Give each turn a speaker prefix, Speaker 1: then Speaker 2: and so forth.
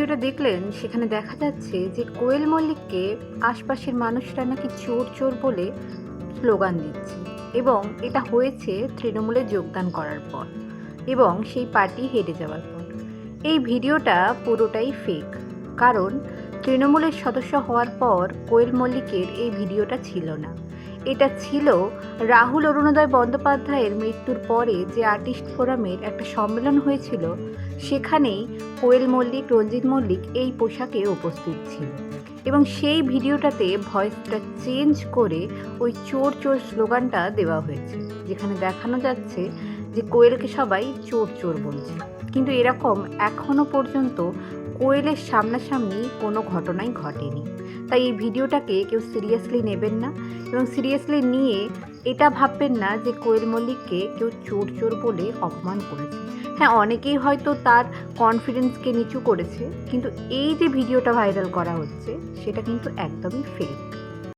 Speaker 1: ভিডিওটা দেখলেন সেখানে দেখা যাচ্ছে যে কোয়েল মল্লিককে আশপাশের মানুষরা নাকি চোর চোর বলে স্লোগান দিচ্ছে এবং এটা হয়েছে তৃণমূলে যোগদান করার পর এবং সেই পার্টি হেরে যাওয়ার পর। এই ভিডিওটা পুরোটাই ফেক, কারণ তৃণমূলের সদস্য হওয়ার পর কোয়েল মল্লিকের এই ভিডিওটা ছিল না। এটা ছিল রাহুল অরুণোদয় বন্দ্যোপাধ্যায়ের মৃত্যুর পরে যে আর্টিস্ট ফোরামের একটা সম্মেলন হয়েছিল, সেখানেই কোয়েল মল্লিক, রঞ্জিত মল্লিক এই পোশাকে উপস্থিত ছিল এবং সেই ভিডিওটাতে ভয়েসটা চেঞ্জ করে ওই চোর চোর স্লোগানটা দেওয়া হয়েছে, যেখানে দেখানো যাচ্ছে যে কোয়েলকে সবাই চোর চোর বলছে। কিন্তু এরকম এখনো পর্যন্ত কোয়েলের সামনাসামনি কোনো ঘটনাই ঘটেনি। তাই এই ভিডিওটাকে কেউ সিরিয়াসলি নেবেন না এবং সিরিয়াসলি নিয়ে এটা ভাববেন না যে কোয়েল মল্লিককে কেউ চোর চোর বলে অপমান করেছে। হ্যাঁ, অনেকেই হয়তো তার কনফিডেন্সকে নিচু করেছে, কিন্তু এই যে ভিডিওটা ভাইরাল করা হচ্ছে সেটা কিন্তু একদমই ফেক।